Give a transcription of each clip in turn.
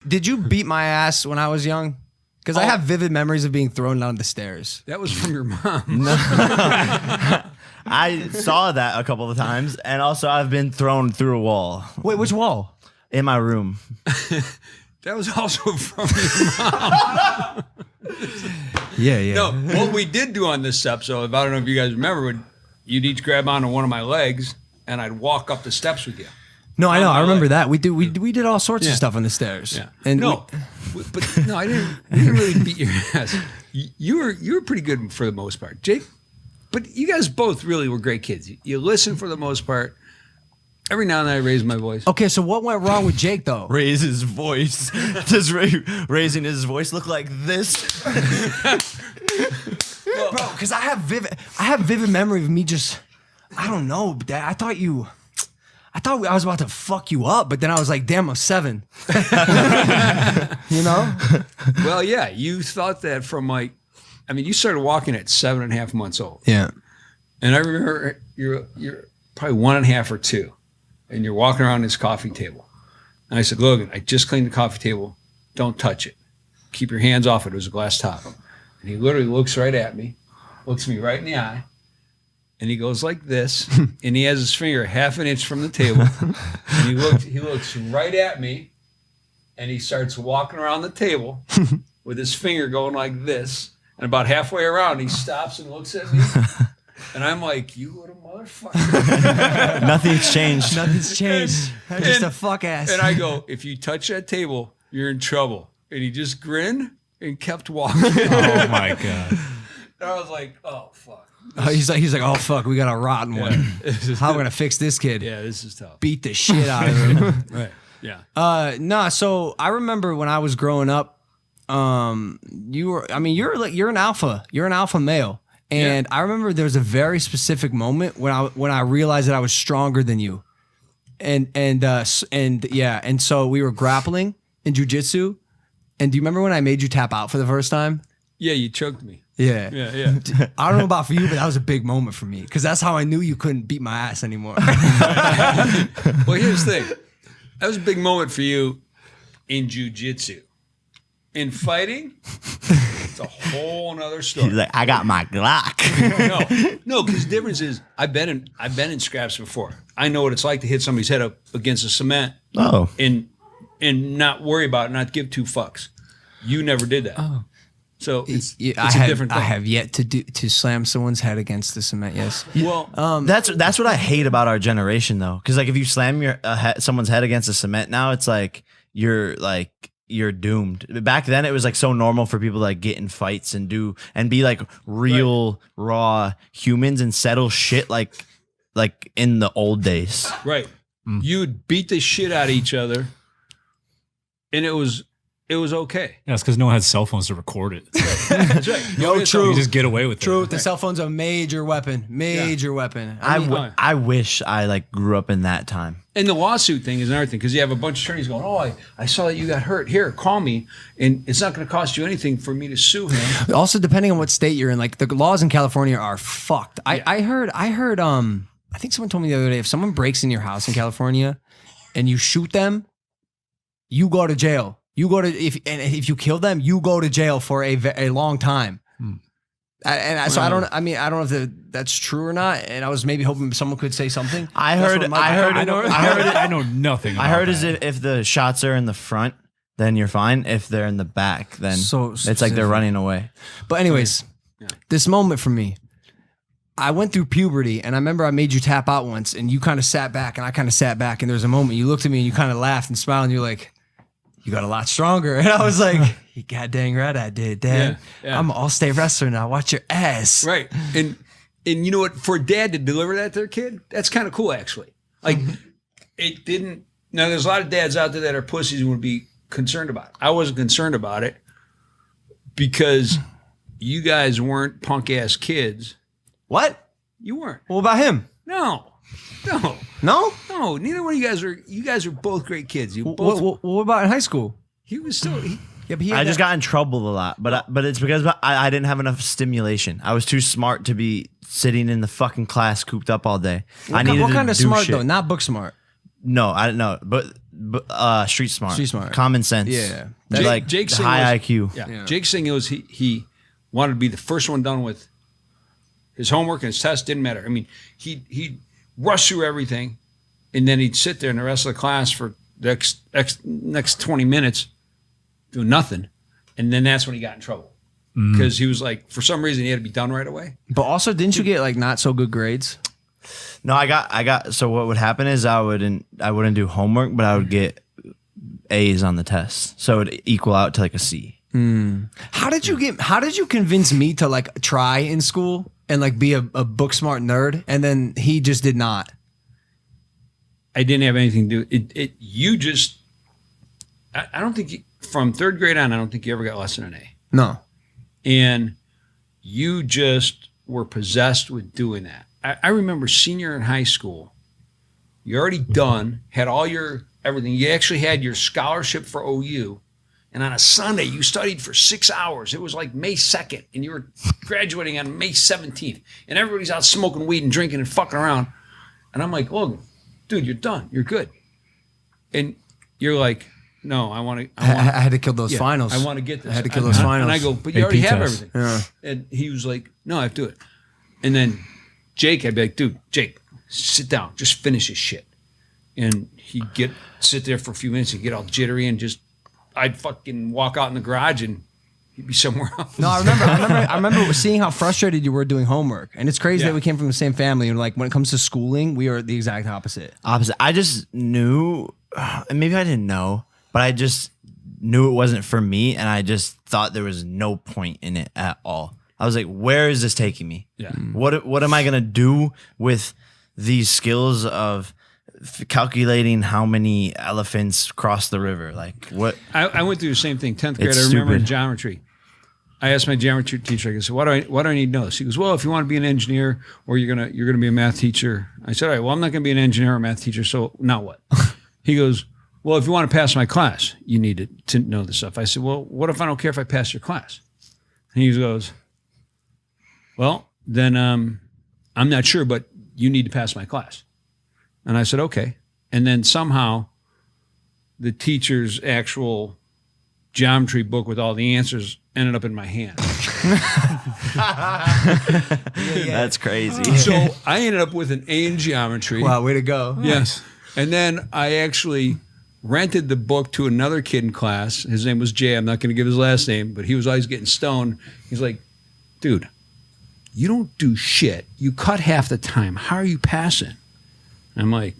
Did you beat my ass when I was young? Because I have vivid memories of being thrown down the stairs. That was from your mom. No. I saw that a couple of times, and also I've been thrown through a wall. Wait, which wall? In my room. That was also from your mom. Yeah. No, what we did do on this episode, I don't know if you guys remember, you'd each grab onto one of my legs, and I'd walk up the steps with you. No, I know. I remember that. We did all sorts of stuff on the stairs. Yeah. And but no, I didn't. We didn't really beat your ass. You were pretty good for the most part, Jake. But you guys both really were great kids. You listen for the most part. Every now and then I raise my voice. Okay, so what went wrong with Jake though? Raise his voice. Does raising his voice look like this? Bro, because I have vivid memory of me just, I don't know, Dad. I thought I was about to fuck you up, but then I was like, damn, I'm 7. You know? Well, yeah, you thought that from you started walking at 7.5 months old. Yeah. And I remember you're probably 1.5 or 2, and you're walking around this coffee table. And I said, Logan, I just cleaned the coffee table. Don't touch it. Keep your hands off it. It was a glass top. And he literally looks right at me, looks me right in the eye, and he goes like this, and he has his finger 1/2 inch from the table. And he looks right at me, and he starts walking around the table with his finger going like this. And about halfway around, he stops and looks at me. And I'm like, you little motherfucker. Nothing's changed. Nothing's changed. I'm just a fuck ass. And I go, if you touch that table, you're in trouble. And he just grinned and kept walking. Oh, my God. And I was like, oh, fuck. He's like, oh fuck, we got a rotten one. How are we gonna fix this kid? Yeah, this is tough. Beat the shit out of him. Right. Yeah. So I remember when I was growing up, you're an alpha male. And I remember there was a very specific moment when I realized that I was stronger than you. And so we were grappling in jiu-jitsu. And do you remember when I made you tap out for the first time? Yeah, you choked me. Yeah. Yeah. I don't know about for you, but that was a big moment for me because that's how I knew you couldn't beat my ass anymore. Well, here's the thing. That was a big moment for you in jiu-jitsu. In fighting, it's a whole nother story. He's like, I got my Glock. No, because the difference is I've been in scraps before. I know what it's like to hit somebody's head up against the cement. Oh. And not worry about it, not give 2 fucks. You never did that. Oh. So it's a different thing. I have yet to slam someone's head against the cement. Yes. Well, that's what I hate about our generation, though, because like if you slam someone's head against the cement now, it's like you're doomed. Back then, it was like so normal for people to like get in fights and be like real raw humans and settle shit like in the old days. Right. You'd beat the shit out of each other, and it was okay. Yeah, it's because no one had cell phones to record it. That's right. True. You just get away with it. True. The cell phone's a major weapon. Weapon. I wish I like grew up in that time. And the lawsuit thing is another thing because you have a bunch of attorneys going, "Oh, I saw that you got hurt. Here, call me, and it's not going to cost you anything for me to sue him." Also, depending on what state you're in, like the laws in California are fucked. Yeah. I heard. I think someone told me the other day if someone breaks in your house in California, and you shoot them, you go to jail. If you kill them, you go to jail for a long time. So I don't know if that's true or not. And I was maybe hoping someone could say something. I know nothing. I heard if the shots are in the front, then you're fine. If they're in the back, then it's like they're running away. But anyways, this moment for me, I went through puberty, and I remember I made you tap out once, and you kind of sat back, and I kind of sat back, and there was a moment you looked at me, and you kind of laughed and smiled, and you're like, you got a lot stronger. And I was like, you god dang right I did, Dad. Yeah. I'm an all-state wrestler now. Watch your ass. Right. And you know what? For dad to deliver that to their kid, that's kind of cool, actually. Like, it didn't... Now, there's a lot of dads out there that are pussies and would be concerned about it. I wasn't concerned about it because you guys weren't punk-ass kids. What? You weren't. What about him? No. No, neither one of you guys are. You guys are both great kids. You both. What about in high school? He was still. But I just got in trouble a lot, but it's because I didn't have enough stimulation. I was too smart to be sitting in the fucking class cooped up all day. What kind of smart though? Not book smart. No, I don't know, but street smart, common sense. Yeah. Like Jake's high IQ. Yeah. Jake's thing was he wanted to be the first one done with his homework and his test. Didn't matter. I mean, he'd rush through everything, and then he'd sit there in the rest of the class for the next 20 minutes doing nothing, and then that's when he got in trouble because he was like, for some reason, he had to be done right away. But also, didn't you get like not so good grades? No, I got. So what would happen is I wouldn't do homework, but I would get A's on the test, so it would equal out to like a C. How did you convince me to like try in school and like be a book smart nerd, and then he just did not? I didn't have anything to do. You just. I don't think from third grade on, I don't think you ever got less than an A. No. And you just were possessed with doing that. I remember senior in high school, you're already done, had all your everything. You actually had your scholarship for OU. And on a Sunday, you studied for 6 hours. It was like May 2nd, and you were graduating on May 17th. And everybody's out smoking weed and drinking and fucking around. And I'm like, Logan, dude, you're done. You're good. And you're like, no, I had to kill those finals. I want to get this. I had to kill those finals. And I go, but you already have test. everything. Yeah. And he was like, no, I have to do it. And then Jake, I'd be like, dude, Jake, sit down. Just finish this shit. And he'd sit there for a few minutes and get all jittery and I'd fucking walk out in the garage and he'd be somewhere else. No, I remember seeing how frustrated you were doing homework. And it's crazy that we came from the same family. And like when it comes to schooling, we are the exact opposite. I just knew, and maybe I didn't know, but I just knew it wasn't for me. And I just thought there was no point in it at all. I was like, where is this taking me? Yeah. What am I going to do with these skills of calculating how many elephants cross the river? Like what? I went through the same thing. 10th grade, It's I remember in stupid. geometry. I asked my geometry teacher, I said, what do I need to know this? He goes, well, if you want to be an engineer or you're gonna be a math teacher. I said, all right, well, I'm not gonna be an engineer or a math teacher, so now what? He goes, well, if you want to pass my class, you need to know this stuff. I said, well, what if I don't care if I pass your class? And he goes, well, then I'm not sure, but you need to pass my class. And I said, okay. And then somehow the teacher's actual geometry book with all the answers ended up in my hand. That's crazy. So I ended up with an A in geometry. Wow, way to go. Yes. And then I actually rented the book to another kid in class. His name was Jay. I'm not going to give his last name, but he was always getting stoned. He's like, dude, you don't do shit. You cut half the time. How are you passing? I'm like,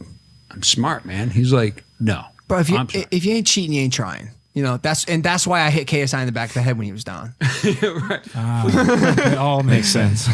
I'm smart, man. He's like, no. Bro, if I'm smart. you ain't cheating, you ain't trying. You know, that's why I hit KSI in the back of the head when he was down. Right. It all makes sense.